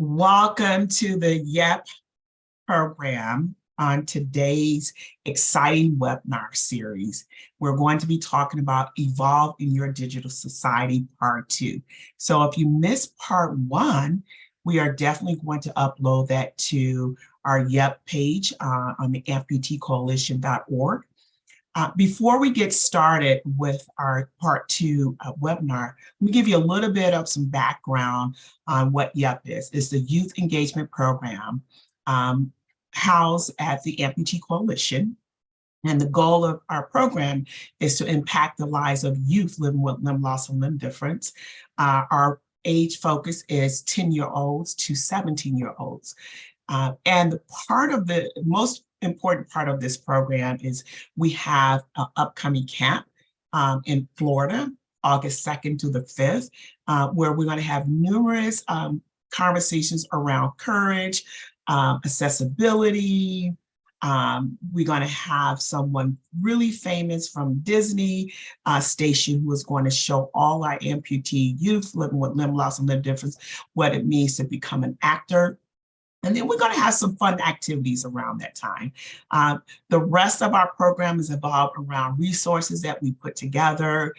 Welcome to the YEP program on today's exciting webinar series. We're going to be talking about Evolve in Your Digital Society Part 2. So if you missed Part 1, we are definitely going to upload that to our YEP page on the amputee-coalition.org. Before we get started with our Part 2 webinar, let me give you a little bit of some background on what YEP is. It's the Youth Engagement Program housed at the Amputee Coalition. And the goal of our program is to impact the lives of youth living with limb loss and limb difference. Our age focus is 10-year-olds to 17-year-olds. And part of the most important part of this program is we have an upcoming camp in Florida, August 2nd to the 5th, where we're going to have numerous conversations around courage, accessibility. We're going to have someone really famous from Disney station who is going to show all our amputee youth living with limb loss and limb difference what it means to become an actor. And then we're going to have some fun activities around that time. The rest of our program is involved around resources that we put together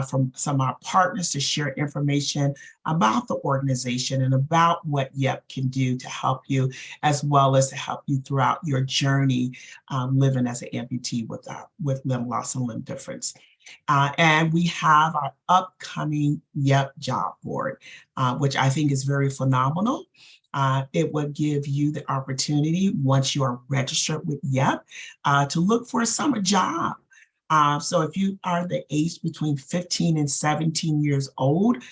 from some of our partners to share information about the organization and about what YEP can do to help you, as well as to help you throughout your journey living as an amputee with limb loss and limb difference. And we have our upcoming YEP job board, which I think is very phenomenal. It would give you the opportunity, once you are registered with YEP, to look for a summer job. So if you are the age between 15 and 17 years old,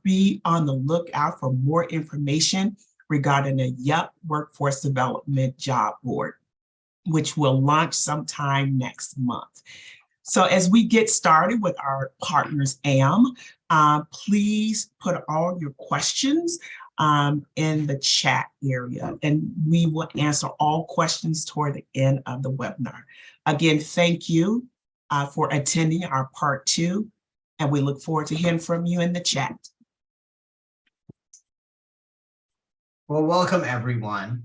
be on the lookout for more information regarding the YEP Workforce Development Job Board, which will launch sometime next month. So as we get started with our partners AM, please put all your questions in the chat area, and we will answer all questions toward the end of the webinar. Again, thank you for attending our Part 2, and we look forward to hearing from you in the chat. Well, welcome everyone.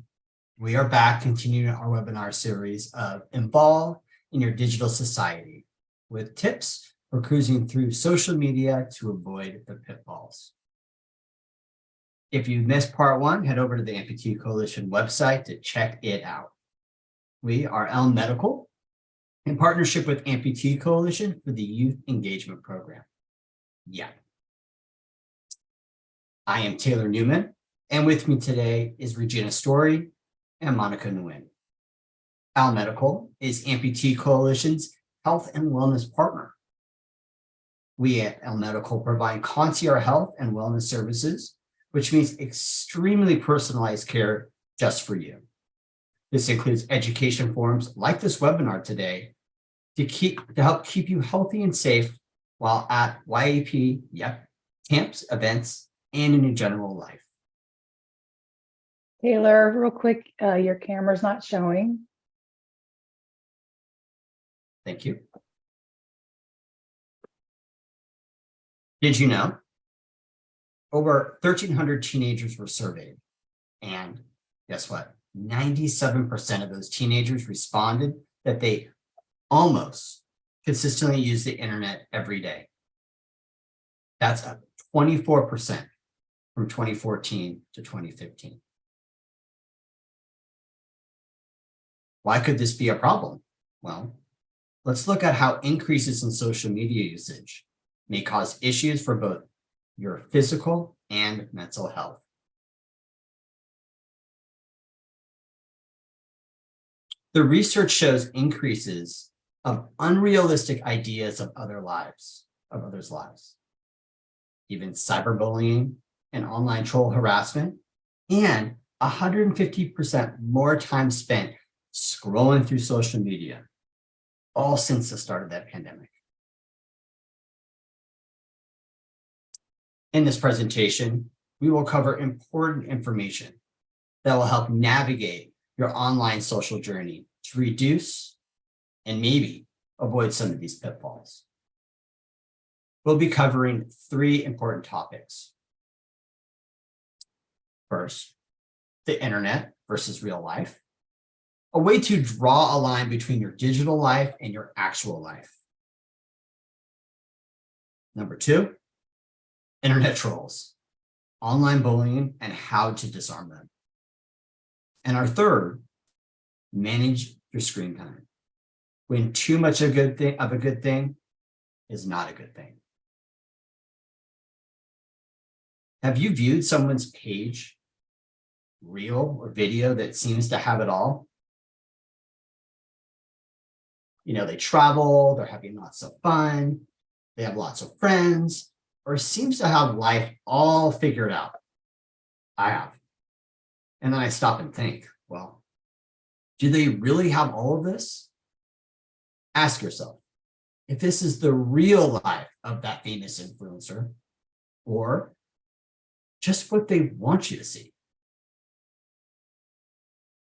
We are back continuing our webinar series of Evolve in Your Digital Society with tips for cruising through social media to avoid the pitfalls. If you missed Part 1, head over to the Amputee Coalition website to check it out. We are Elm Medical in partnership with Amputee Coalition for the Youth Engagement Program. Yeah. I am Taylor Newman, and with me today is Regina Story and Monica Nguyen. Elm Medical is Amputee Coalition's health and wellness partner. We at Elm Medical provide concierge health and wellness services, which means extremely personalized care just for you. This includes education forums like this webinar today to help keep you healthy and safe while at YAP, camps, events, and in your general life. Taylor, real quick, your camera's not showing. Thank you. Did you know? Over 1,300 teenagers were surveyed, and guess what? 97% of those teenagers responded that they almost consistently use the internet every day. That's up 24% from 2014 to 2015. Why could this be a problem? Well, let's look at how increases in social media usage may cause issues for both your physical and mental health. The research shows increases of unrealistic ideas of others' lives, even cyberbullying and online troll harassment, and 150% more time spent scrolling through social media, all since the start of that pandemic. In this presentation, we will cover important information that will help navigate your online social journey to reduce and maybe avoid some of these pitfalls. We'll be covering 3 important topics. First, the internet versus real life, a way to draw a line between your digital life and your actual life. Number two, internet trolls, online bullying, and how to disarm them. And our third, manage your screen time, when too much of a good thing is not a good thing. Have you viewed someone's page, reel, or video that seems to have it all? You know, they travel, they're having lots of fun, they have lots of friends, or seems to have life all figured out. I have. And then I stop and think, well, do they really have all of this? Ask yourself if this is the real life of that famous influencer, or just what they want you to see.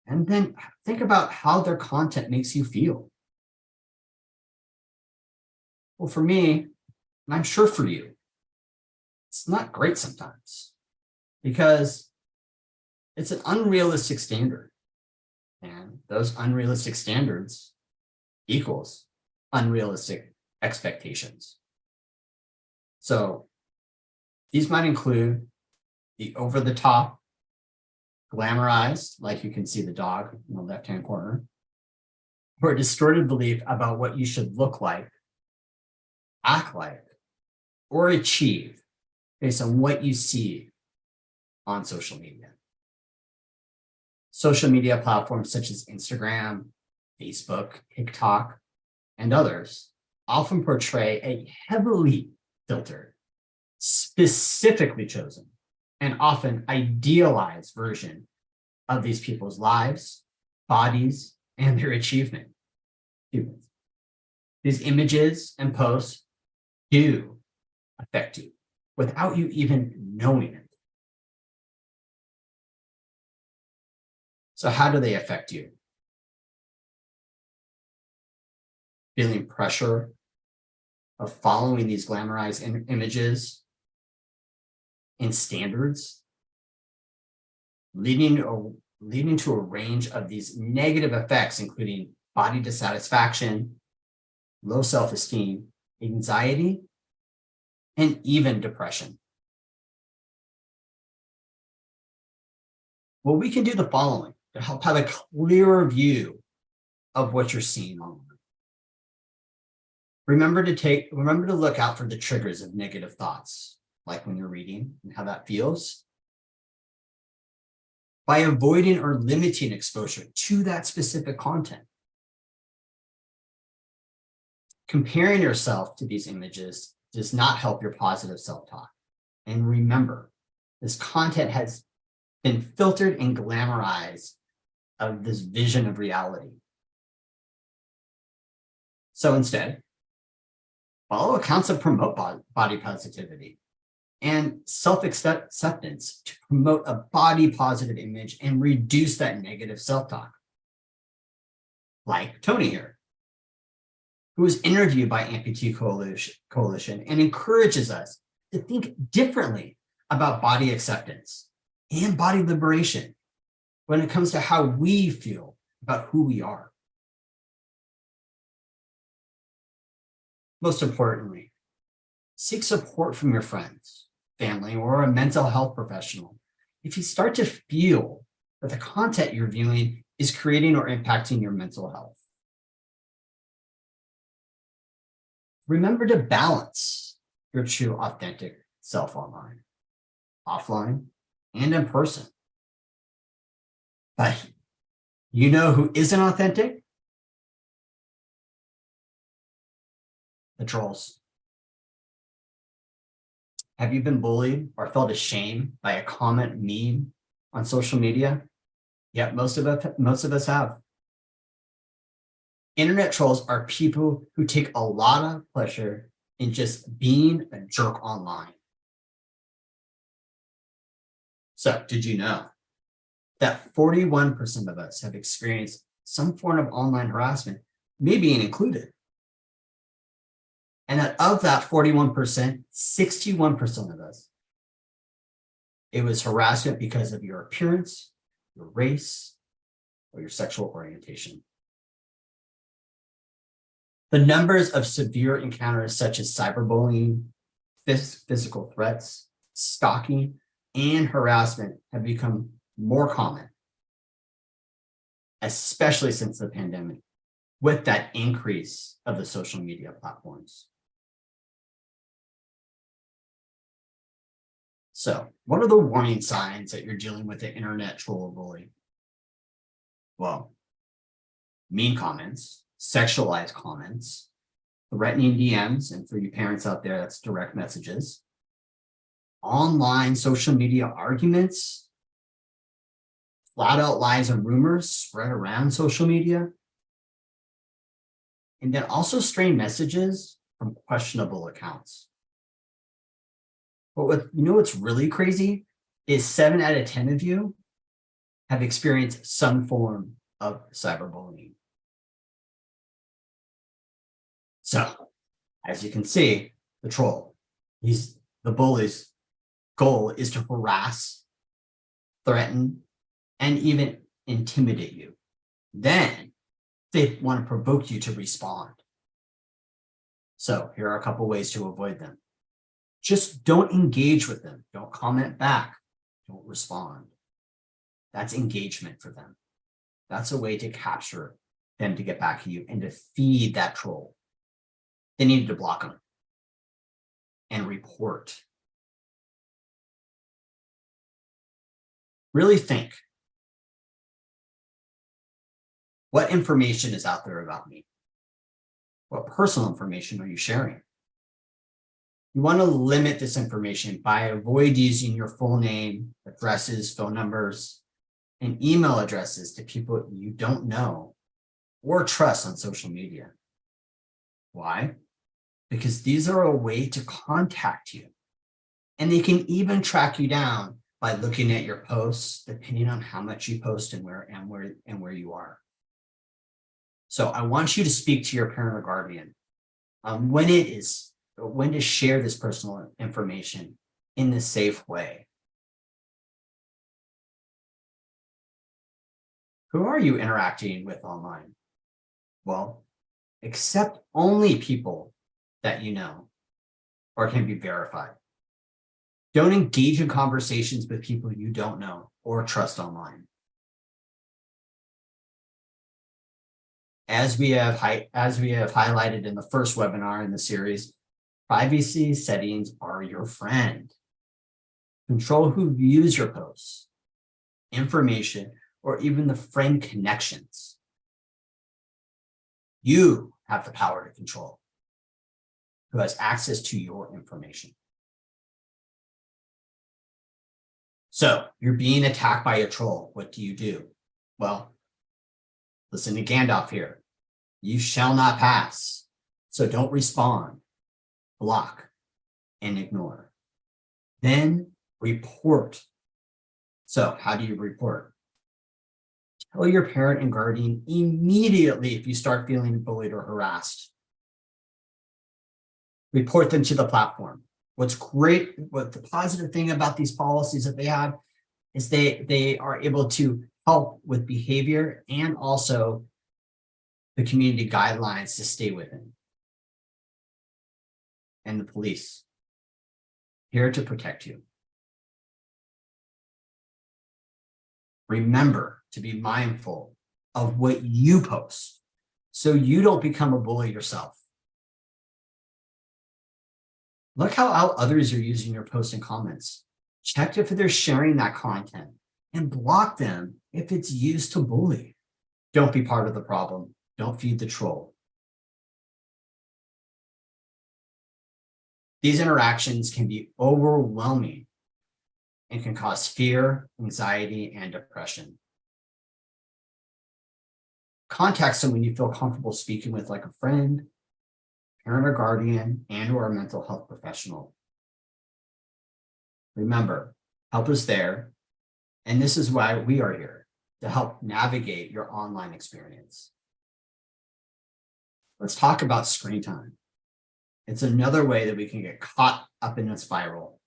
And then think about how their content makes you feel. Well, for me, and I'm sure for you, it's not great sometimes because it's an unrealistic standard. And those unrealistic standards equals unrealistic expectations. So these might include the over-the-top, glamorized, like you can see the dog in the left-hand corner, or a distorted belief about what you should look like, act like, or achieve based on what you see on social media. Social media platforms such as Instagram, Facebook, TikTok, and others often portray a heavily filtered, specifically chosen, and often idealized version of these people's lives, bodies, and their achievement. These images and posts do affect you without you even knowing it. So how do they affect you? Feeling pressure of following these glamorized images and standards, leading to a range of these negative effects, including body dissatisfaction, low self-esteem, anxiety, and even depression. Well, we can do the following to help have a clearer view of what you're seeing online. Remember to look out for the triggers of negative thoughts, like when you're reading and how that feels. By avoiding or limiting exposure to that specific content. Comparing yourself to these images does not help your positive self-talk. And remember, this content has been filtered and glamorized of this vision of reality. So instead, follow accounts that promote body positivity and self-acceptance to promote a body positive image and reduce that negative self-talk. Like Tony here, who was interviewed by Amputee Coalition and encourages us to think differently about body acceptance and body liberation when it comes to how we feel about who we are. Most importantly, seek support from your friends, family, or a mental health professional if you start to feel that the content you're viewing is creating or impacting your mental health. Remember to balance your true, authentic self online, offline, and in person. But you know who isn't authentic? The trolls. Have you been bullied or felt ashamed by a comment, meme on social media? Yep, most of us have. Internet trolls are people who take a lot of pleasure in just being a jerk online. So, did you know that 41% of us have experienced some form of online harassment, me being included? And that of that 41%, 61% of us It was harassment because of your appearance, your race, or your sexual orientation. The numbers of severe encounters such as cyberbullying, physical threats, stalking, and harassment have become more common, especially since the pandemic, with that increase of the social media platforms. So, what are the warning signs that you're dealing with an internet troll or bully? Well, mean comments, sexualized comments, threatening DMs, and for you parents out there, that's direct messages, online social media arguments, flat out lies and rumors spread around social media, and then also stray messages from questionable accounts. But what's really crazy is 7 out of 10 of you have experienced some form of cyberbullying. So, as you can see, the bully's goal is to harass, threaten, and even intimidate you. Then they want to provoke you to respond. So here are a couple ways to avoid them. Just don't engage with them. Don't comment back. Don't respond. That's engagement for them. That's a way to capture them to get back to you and to feed that troll. They need to block them and report. Really think. What information is out there about me? What personal information are you sharing? You want to limit this information by avoid using your full name, addresses, phone numbers, and email addresses to people you don't know or trust on social media. Why? Because these are a way to contact you. And they can even track you down by looking at your posts, depending on how much you post and where you are. So I want you to speak to your parent or guardian when to share this personal information in a safe way. Who are you interacting with online? Well, accept only people that you know or can be verified. Don't engage in conversations with people you don't know or trust online. As we have highlighted in the first webinar in the series, privacy settings are your friend. Control who views your posts, information, or even the friend connections. You have the power to control who has access to your information. So you're being attacked by a troll. What do you do? Well, listen to Gandalf here. You shall not pass. So don't respond, block, and ignore. Then report. So how do you report? Tell your parent and guardian immediately if you start feeling bullied or harassed. Report them to the platform. What's great, what the positive thing about these policies that they have is they are able to help with behavior and also the community guidelines to stay within. And the police, here to protect you. Remember to be mindful of what you post so you don't become a bully yourself. Look how others are using your posts and comments. Check if they're sharing that content and block them if it's used to bully. Don't be part of the problem. Don't feed the troll. These interactions can be overwhelming and can cause fear, anxiety, and depression. Contact someone you feel comfortable speaking with, like a friend, parent or guardian, and/or a mental health professional. Remember, help is there, and this is why we are here, to help navigate your online experience. Let's talk about screen time. It's another way that we can get caught up in a spiral.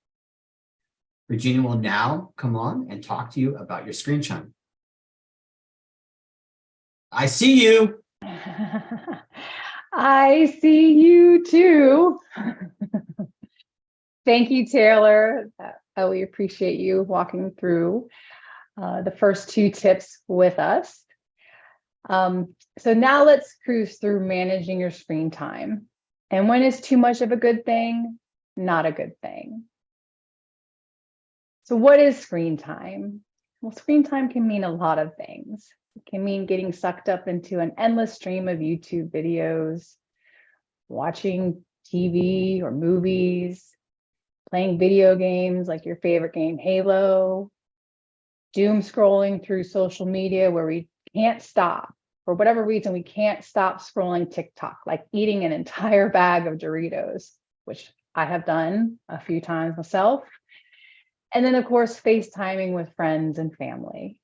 Regina will now come on and talk to you about your screen time. I see you. I see you too. Thank you, Taylor. We appreciate you walking through the first two tips with us. So now let's cruise through managing your screen time. And when is too much of a good thing? Not a good thing. So what is screen time? Well, screen time can mean a lot of things. It can mean getting sucked up into an endless stream of YouTube videos, watching TV or movies, playing video games like your favorite game, Halo, doom scrolling through social media where we can't stop. For whatever reason, we can't stop scrolling TikTok, like eating an entire bag of Doritos, which I have done a few times myself. And then, of course, FaceTiming with friends and family.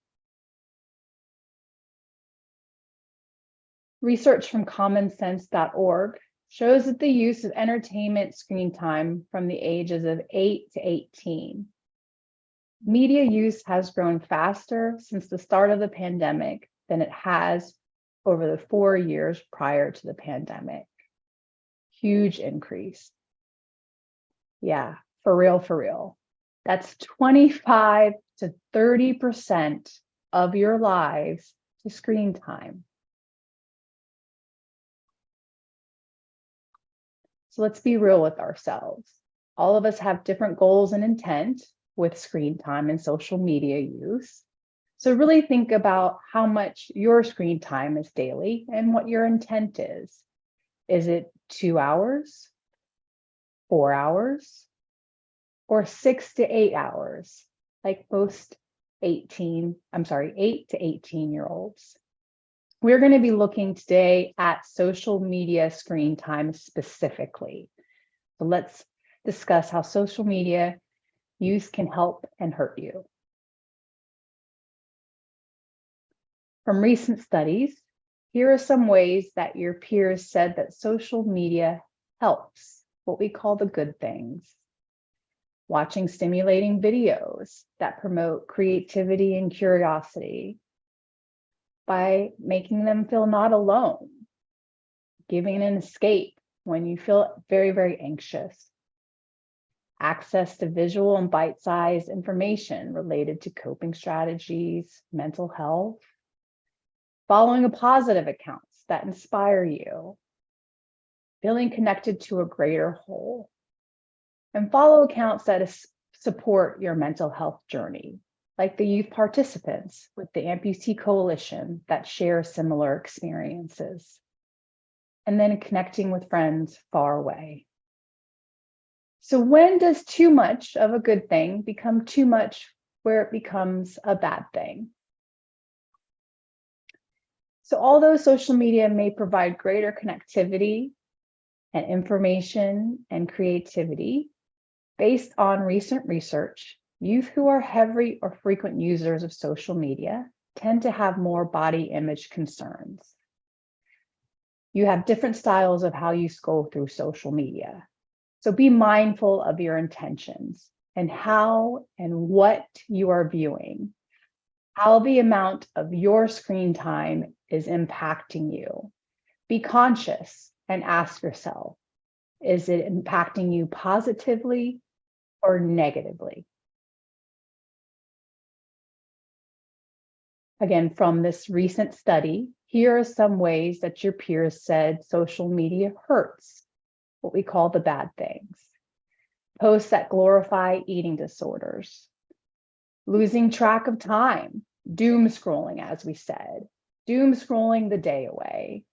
Research from commonsense.org shows that the use of entertainment screen time from the ages of 8 to 18. Media use has grown faster since the start of the pandemic than it has over the 4 years prior to the pandemic. Huge increase. Yeah, for real, for real. That's 25 to 30% of your lives to screen time. So let's be real with ourselves. All of us have different goals and intent with screen time and social media use. So really think about how much your screen time is daily and what your intent is. Is it 2 hours, 4 hours, or 6 to 8 hours, like most 8 to 18-year-olds? We're going to be looking today at social media screen time specifically. So let's discuss how social media use can help and hurt you. From recent studies, here are some ways that your peers said that social media helps, what we call the good things. Watching stimulating videos that promote creativity and curiosity by making them feel not alone, giving an escape when you feel very, very anxious. Access to visual and bite-sized information related to coping strategies, mental health. Following a positive accounts that inspire you. Feeling connected to a greater whole. And follow accounts that support your mental health journey, like the youth participants with the Amputee Coalition that share similar experiences. And then connecting with friends far away. So when does too much of a good thing become too much where it becomes a bad thing? So although social media may provide greater connectivity and information and creativity, based on recent research, youth who are heavy or frequent users of social media tend to have more body image concerns. You have different styles of how you scroll through social media. So be mindful of your intentions and how and what you are viewing, how the amount of your screen time is impacting you. Be conscious and ask yourself, is it impacting you positively or negatively? Again, from this recent study, here are some ways that your peers said social media hurts, what we call the bad things. Posts that glorify eating disorders, losing track of time, doom scrolling, as we said, doom scrolling the day away.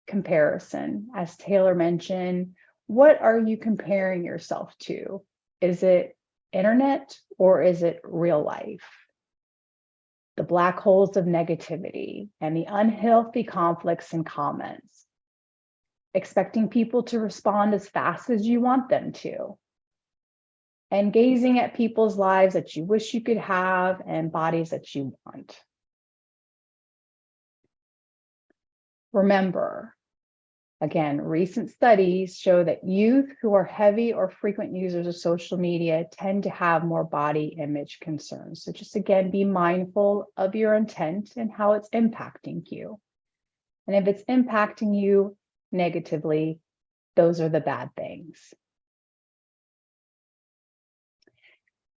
Comparison, as Taylor mentioned, what are you comparing yourself to? Is it internet or is it real life? The black holes of negativity and the unhealthy conflicts and comments. Expecting people to respond as fast as you want them to. And gazing at people's lives that you wish you could have and bodies that you want. Remember, Again, recent studies show that youth who are heavy or frequent users of social media tend to have more body image concerns. So just again, be mindful of your intent and how it's impacting you. And if it's impacting you negatively, those are the bad things.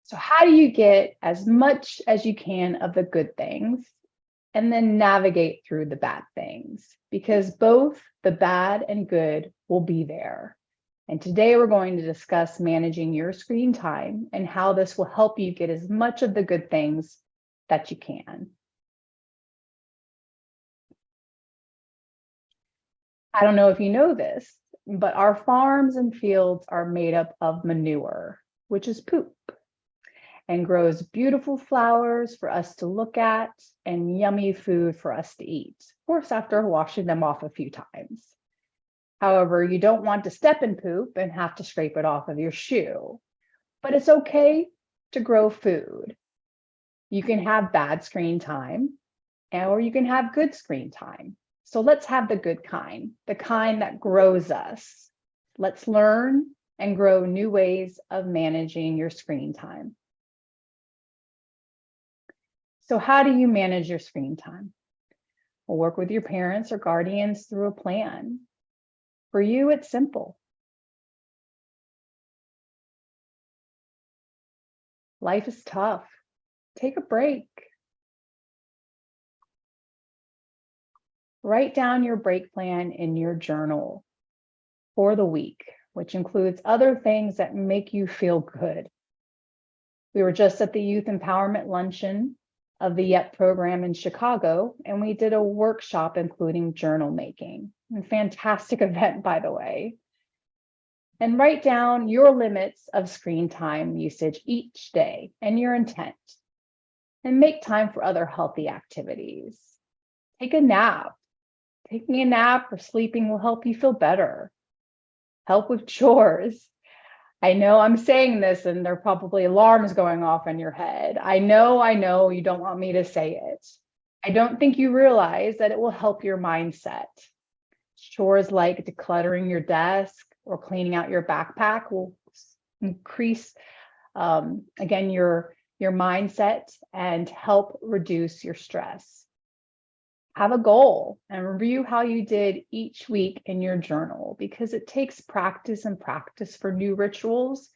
So how do you get as much as you can of the good things and then navigate through the bad things? Because both the bad and good will be there. And today we're going to discuss managing your screen time and how this will help you get as much of the good things that you can. I don't know if you know this, but our farms and fields are made up of manure, which is poop, and grows beautiful flowers for us to look at and yummy food for us to eat, of course, after washing them off a few times. However, you don't want to step in poop and have to scrape it off of your shoe, but it's okay to grow food. You can have bad screen time, or you can have good screen time. So let's have the good kind, the kind that grows us. Let's learn and grow new ways of managing your screen time. So how do you manage your screen time? Well, work with your parents or guardians through a plan. For you, it's simple. Life is tough. Take a break. Write down your break plan in your journal for the week, which includes other things that make you feel good. We were just at the Youth Empowerment Luncheon of the YEP program in Chicago, and we did a workshop including journal making. A fantastic event, by the way. And write down your limits of screen time usage each day and your intent. And make time for other healthy activities. Take a nap. Taking a nap or sleeping will help you feel better. Help with chores. I know I'm saying this and there are probably alarms going off in your head. I know you don't want me to say it. I don't think you realize that it will help your mindset. Chores like decluttering your desk or cleaning out your backpack will increase, again, your mindset and help reduce your stress. Have a goal and review how you did each week in your journal, because it takes practice and practice for new rituals.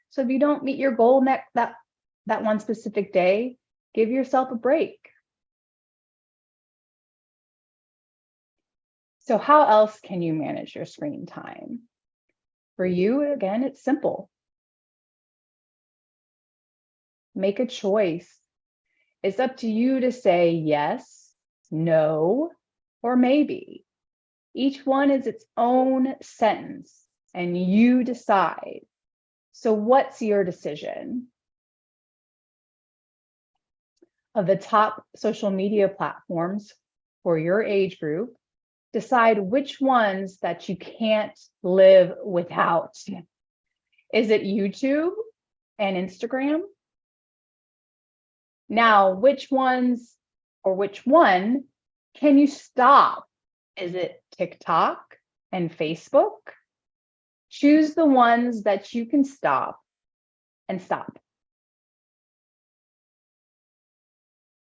So if you don't meet your goal that one specific day, give yourself a break. So how else can you manage your screen time? For you, again, it's simple. Make a choice. It's up to you to say yes, no, or maybe. Each one is its own sentence and you decide. So what's your decision? Of the top social media platforms for your age group, decide which ones that you can't live without. Is it YouTube and Instagram? Now, which ones or which one can you stop? Is it TikTok and Facebook? Choose the ones that you can stop and stop.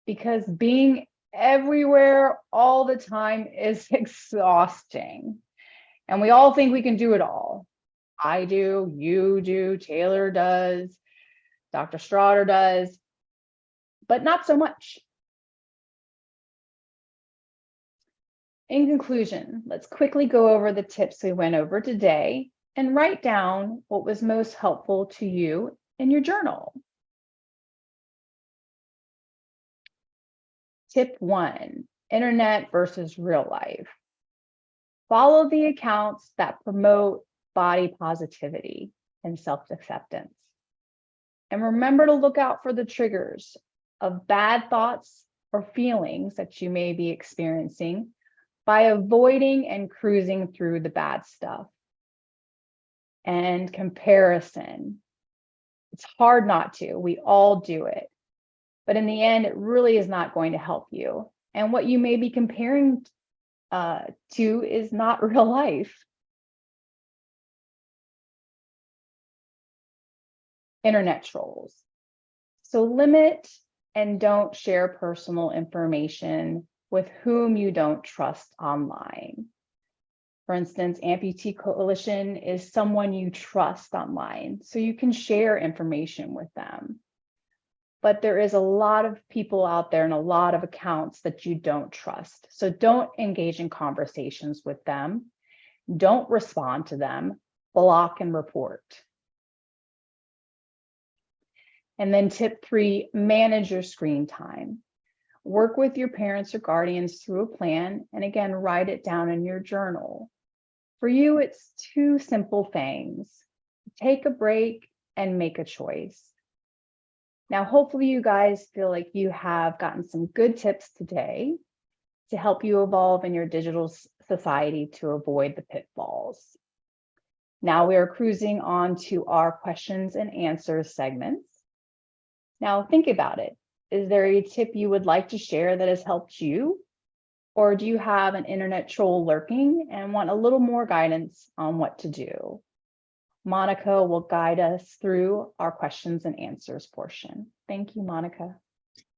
Because being everywhere all the time is exhausting. And we all think we can do it all. I do, you do, Taylor does, Dr. Strotter does, but not so much. In conclusion, let's quickly go over the tips we went over today and write down what was most helpful to you in your journal. Tip 1, internet versus real life. Follow the accounts that promote body positivity and self-acceptance. And remember to look out for the triggers of bad thoughts or feelings that you may be experiencing by avoiding and cruising through the bad stuff. And comparison. It's hard not to. We all do it. But in the end, it really is not going to help you. And what you may be comparing Two is not real life. Internet trolls. So limit and don't share personal information with whom you don't trust online. For instance, Amputee Coalition is someone you trust online, so you can share information with them. But there is a lot of people out there and a lot of accounts that you don't trust. So don't engage in conversations with them. Don't respond to them. Block and report. And then tip 3, manage your screen time. Work with your parents or guardians through a plan, and again, write it down in your journal. For you, it's 2 simple things. Take a break and make a choice. Now, hopefully you guys feel like you have gotten some good tips today to help you evolve in your digital society to avoid the pitfalls. Now we are cruising on to our questions and answers segments. Now think about it. Is there a tip you would like to share that has helped you? Or do you have an internet troll lurking and want a little more guidance on what to do? Monica will guide us through our questions and answers portion. Thank you, Monica.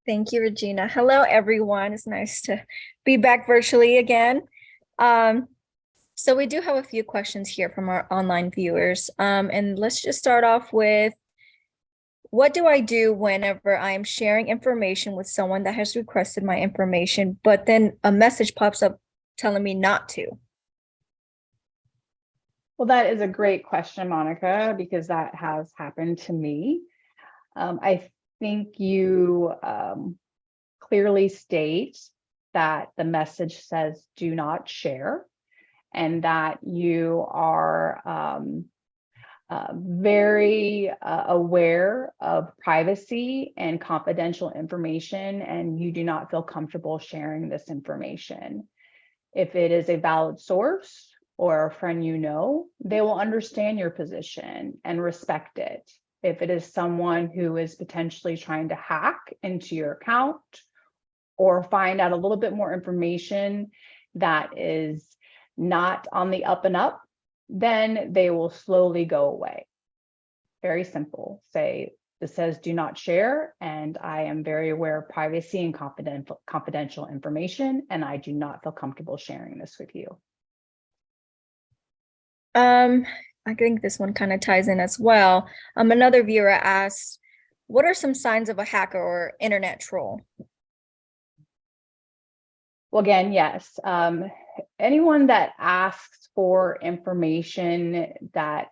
Thank you, Regina. Hello, everyone. It's nice to be back virtually again. So we do have a few questions here from our online viewers. And let's just start off with, what do I do whenever I'm sharing information with someone that has requested my information, but then a message pops up telling me not to? Well, that is a great question, Monica, because that has happened to me. I think you clearly state that the message says do not share, and that you are very aware of privacy and confidential information, and you do not feel comfortable sharing this information. If it is a valid source or a friend you know, they will understand your position and respect it. If it is someone who is potentially trying to hack into your account or find out a little bit more information that is not on the up and up, then they will slowly go away. Very simple. Say, this says do not share, and I am very aware of privacy and confidential information, and I do not feel comfortable sharing this with you. I think this one kind of ties in as well. Another viewer asked, what are some signs of a hacker or internet troll? Well, again, yes. Anyone that asks for information that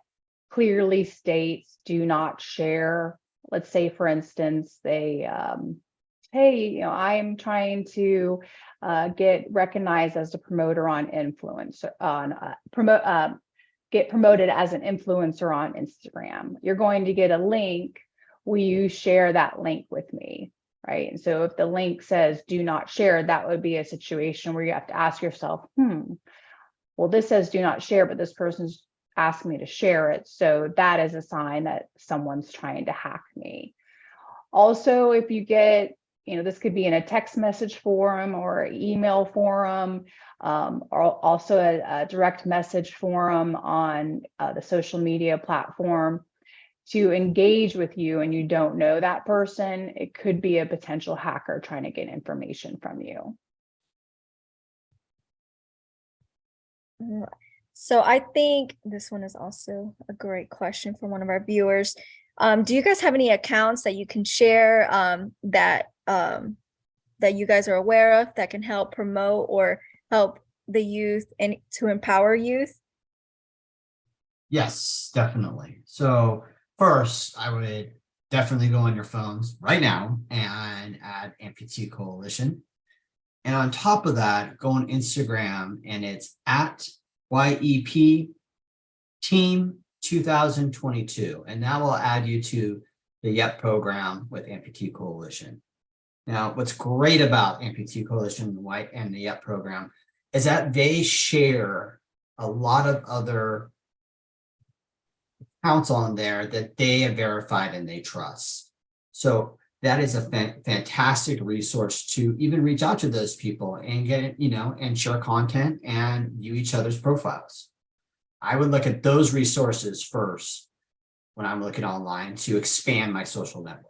clearly states do not share, let's say, for instance, they, hey, I'm trying to get recognized as a promoter on influencer, get promoted as an influencer on Instagram. You're going to get a link. Will you share that link with me? Right. And so if the link says do not share, that would be a situation where you have to ask yourself, well, this says do not share, but this person's asked me to share it. So that is a sign that someone's trying to hack me. Also, if you get, this could be in a text message forum or email forum, or also a direct message forum on the social media platform to engage with you and you don't know that person, it could be a potential hacker trying to get information from you. So I think this one is also a great question from one of our viewers. Do you guys have any accounts that you can share that you guys are aware of that can help promote or help the youth and to empower youth? Yes, definitely. So first, I would definitely go on your phones right now and add Amputee Coalition. And on top of that, go on Instagram and it's at YEP Team 2022. And that will add you to the YEP program with Amputee Coalition. Now, what's great about Amputee Coalition and the YEP program is that they share a lot of other accounts on there that they have verified and they trust. So that is a fantastic resource to even reach out to those people and get it, and share content and view each other's profiles. I would look at those resources first when I'm looking online to expand my social network.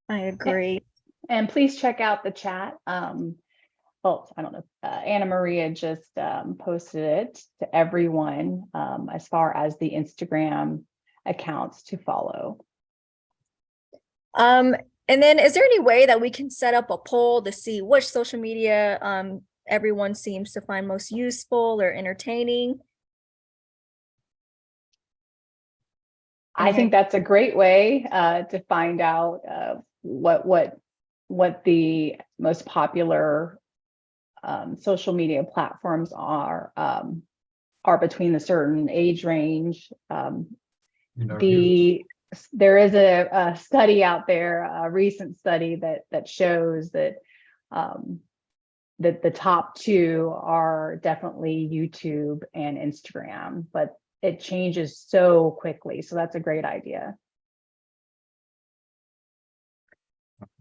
I agree. And please check out the chat. Well, I don't know, Anna Maria just posted it to everyone as far as the Instagram accounts to follow. And then is there any way that we can set up a poll to see which social media everyone seems to find most useful or entertaining? I think that's a great way to find out what the most popular social media platforms are between a certain age range. There is a study out there, a recent study that shows that that the top two are definitely YouTube and Instagram, but it changes so quickly. So that's a great idea.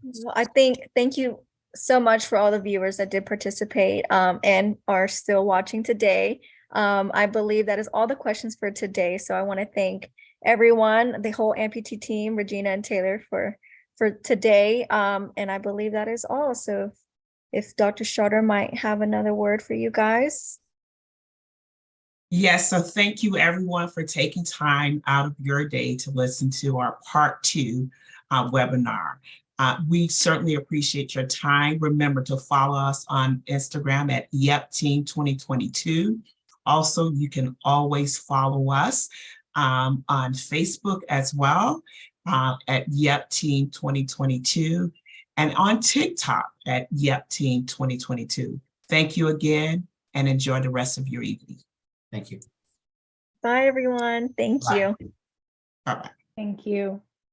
Well, thank you so much for all the viewers that did participate and are still watching today. I believe that is all the questions for today. So I want to thank everyone, the whole amputee team, Regina and Taylor for today. And I believe that is all. So if Dr. Schroeder might have another word for you guys. Yes, so thank you everyone for taking time out of your day to listen to our part 2 webinar. We certainly appreciate your time. Remember to follow us on Instagram at YepTeam2022. Also, you can always follow us on Facebook as well at YepTeam2022 and on TikTok at YepTeam2022. Thank you again and enjoy the rest of your evening. Thank you. Bye, everyone. Thank you. Bye-bye. Thank you.